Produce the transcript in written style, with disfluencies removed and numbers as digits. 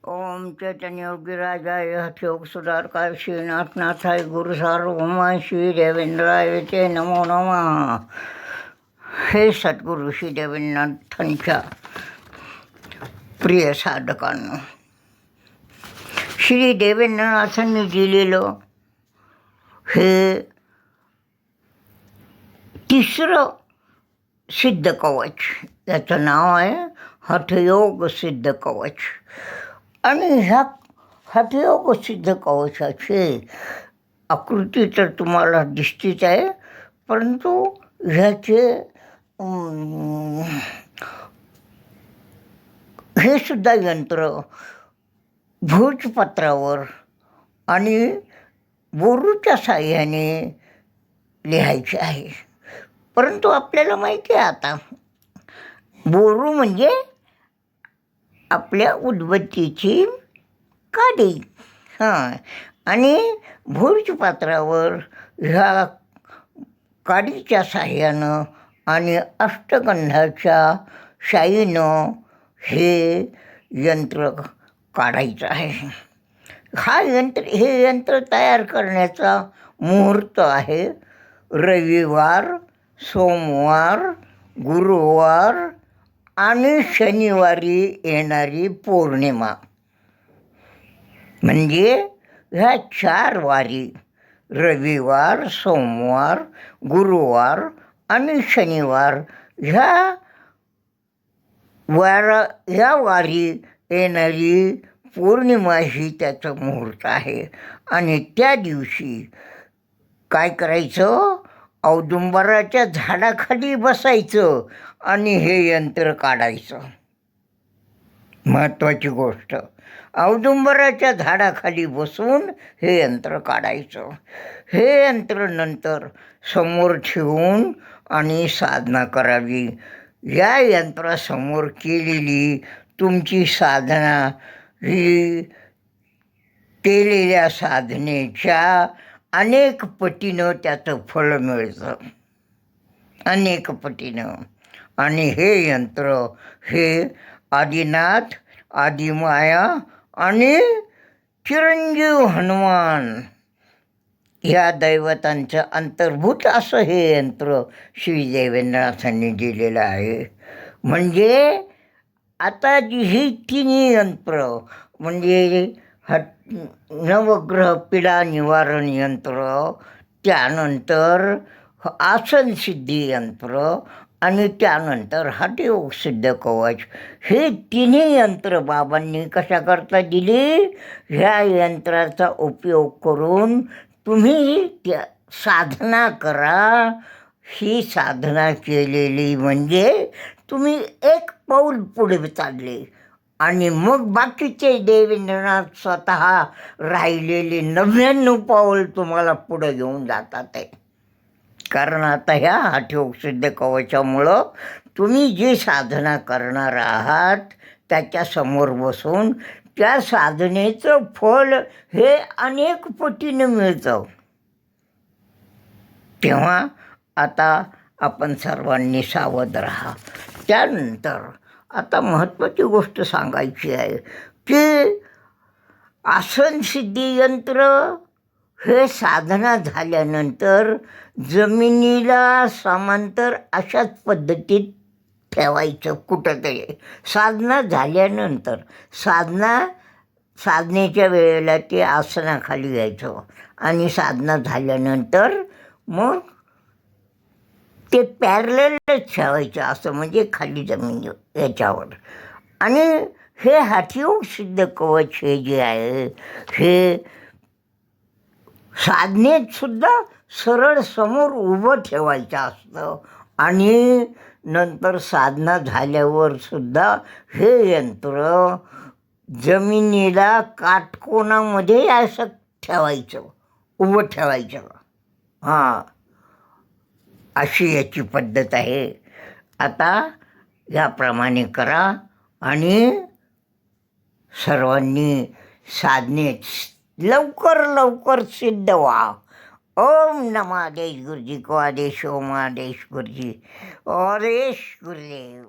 ओम चैतन्य योगी राजाय हठयोग सुधारकाय श्रीनाथनाथाय गुरु सार्वभौमाय श्री देवेंद्राय ते नमो नमः. हे सद्गुरू श्री देवेंद्रनाथांच्या प्रिय साधकांनो, श्री देवेंद्रनाथांनी दिलेलं हे तिसरं सिद्ध कवच, याचं नाव आहे हठयोग सिद्ध कवच. आणि ह्या हठयोग सिद्ध कवचाची आकृती तर तुम्हाला दिसतीच आहे, परंतु ह्याचे हे सुद्धा यंत्र भोजपत्रावर आणि बोरूच्या साह्याने लिहायचे आहे. परंतु आपल्याला माहिती आहे आता, बोरू म्हणजे आपल्या उदबत्तीची काडी. आणि भोजपत्रावर ह्या काडीच्या साह्यानं आणि अष्टगंधाच्या शाईनं हे यंत्र काढायचं आहे. हे यंत्र तयार करण्याचा मुहूर्त आहे रविवार, सोमवार, गुरुवार आणि शनिवारी येणारी पौर्णिमा. म्हणजे ह्या 4 वारी, रविवार, सोमवार, गुरुवार आणि शनिवार, ह्या वारी येणारी पौर्णिमा ही त्याचं मुहूर्त आहे. आणि त्या दिवशी काय करायचं, औदुंबराच्या झाडाखाली बसायचं आणि हे यंत्र काढायचं. महत्त्वाची गोष्ट, औदुंबराच्या झाडाखाली बसून हे यंत्र काढायचं. हे यंत्र नंतर समोर ठेवून आणि साधना करावी. या यंत्रासमोर केलेली तुमची साधना ही केलेल्या साधनेच्या अनेक पटीनं त्याचं फळ मिळतं, अनेक पटीनं. आणि हे यंत्र हे आदिनाथ, आदिमाया आणि चिरंजीव हनुमान ह्या दैवतांचं अंतर्भूत असं हे यंत्र श्री देवेंद्रनाथांनी दिलेलं आहे. म्हणजे आता ही तिन्ही यंत्र म्हणजे नवग्रह पीडा निवारण यंत्र, त्यानंतर आसन सिद्धी यंत्र आणि त्यानंतर हठयोग सिद्ध कवच, हे तिन्ही यंत्र बाबांनी कशाकरता दिली. ह्या यंत्राचा उपयोग करून तुम्ही त्या साधना करा. ही साधना केलेली म्हणजे तुम्ही एक पाऊल पुढे चालले आणि मग बाकीचे देवेंद्रनाथ स्वतः राहिलेले 99 पाऊल तुम्हाला पुढे घेऊन जातात आहे. कारण आता ह्या हठयोग सिद्ध कवचामुळं तुम्ही जी साधना करणार आहात त्याच्यासमोर बसून त्या साधनेचं फळ हे अनेक पटीनं मिळतं. तेव्हा आता आपण सर्वांनी सावध राहा. त्यानंतर आता महत्त्वाची गोष्ट सांगायची आहे की आसन सिद्धी यंत्र हे साधना झाल्यानंतर जमिनीला समांतर अशाच पद्धतीत ठेवायचं कुठंतरी. साधना झाल्यानंतर साधनेच्या वेळेला ते आसनाखाली यायचं आणि साधना झाल्यानंतर मग ते पॅरललच ठेवायचं, असं म्हणजे खाली जमीन याच्यावर. आणि हे हठयोग सिद्ध कवच हे जे आहे हे साधनेत सुद्धा सरळ समोर उभं ठेवायचं असतं. आणि नंतर साधना झाल्यावर सुद्धा हे यंत्र जमिनीला काटकोनामध्ये असं ठेवायचं, उभं ठेवायचं. अशी याची पद्धत आहे. आता याप्रमाणे करा आणि सर्वांनी साधनेत लवकर सिद्ध व्हा. ओम नमः आदेश गुरुजी को आदेश, ओम आदेश गुरुजी, आदेश गुरुदेव.